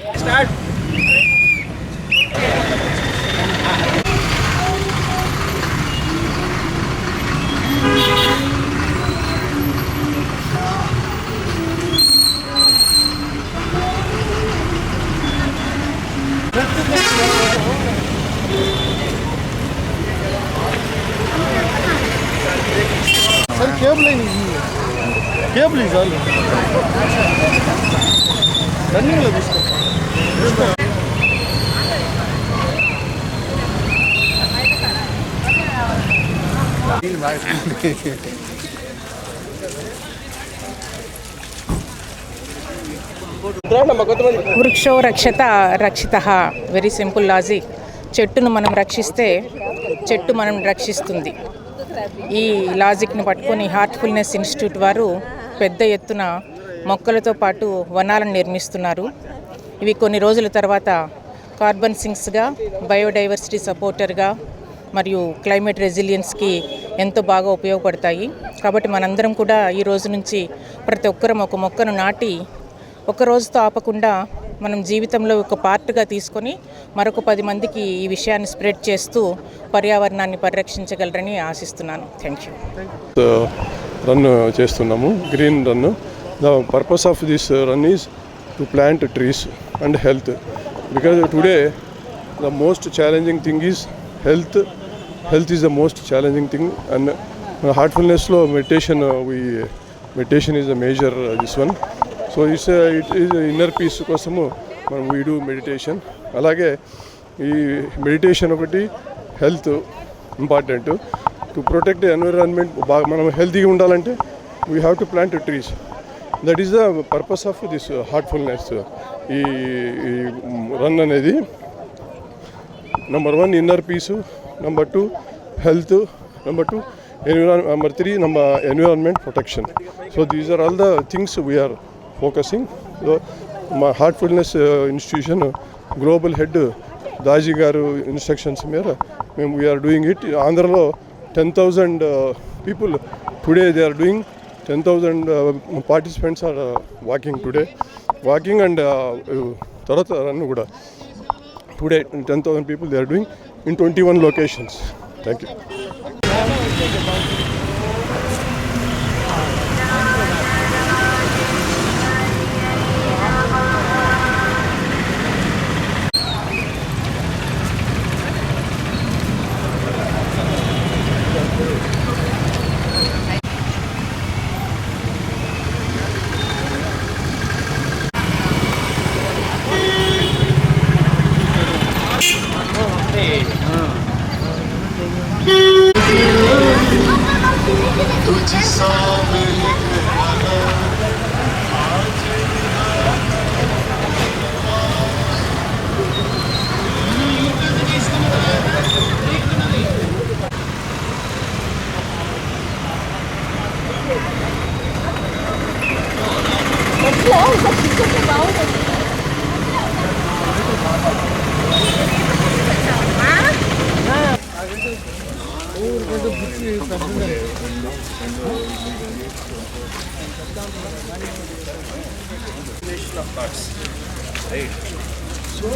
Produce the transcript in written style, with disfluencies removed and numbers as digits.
Start. Sir cable ही नहीं है, cable ही चालू रनिंग लगी इसको వృక్షో రక్షత రక్షిత. Very simple logic. చెట్టును మనం రక్షిస్తే చెట్టు మనం రక్షిస్తుంది. ఈ లాజిక్ను పట్టుకొని హార్ట్ఫుల్నెస్ ఇన్స్టిట్యూట్ వారు పెద్ద ఎత్తున మొక్కలతో పాటు వనాలను నిర్మిస్తున్నారు. ఇవి కొన్ని రోజుల తర్వాత కార్బన్ సింక్స్గా, బయోడైవర్సిటీ సపోర్టర్గా మరియు క్లైమేట్ రెసిలియన్స్కి ఎంతో బాగా ఉపయోగపడతాయి. కాబట్టి మనందరం కూడా ఈ రోజు నుంచి ప్రతి ఒక్కరం ఒక మొక్కను నాటి ఒక రోజుతో ఆపకుండా మనం జీవితంలో ఒక పార్ట్గా తీసుకొని మరొక 10 మందికి ఈ విషయాన్ని స్ప్రెడ్ చేస్తూ పర్యావరణాన్ని పరిరక్షించగలరని ఆశిస్తున్నాను. Thank you. రన్ చేస్తున్నాము, green run. The purpose of this run is to plant trees and health. Because today the most challenging thing is health. Health is the most challenging thing. And హార్ట్ఫుల్నెస్లో meditation is the major this one. So it is inner peace కోసము మనం we do meditation. అలాగే ఈ meditation ఒకటి, health important. To protect environment, బాగా మనం హెల్తీగా ఉండాలంటే we have to plant trees. That is the purpose of this heartfulness. ఈ రన్ అనేది number 1 inner peace, number 2 health, number 2 number 3 environment protection. So these are all the things we are focusing. మా heartfulness institution global head Daaji గారు instructions మీద మేము we are doing it. ఆంధ్రలో 10,000 people today they are doing. 10,000 participants are walking today. Walking and తర్వాత run కూడా today 10,000 people they are doing in 21 locations. Thank you. Of nuts, right? So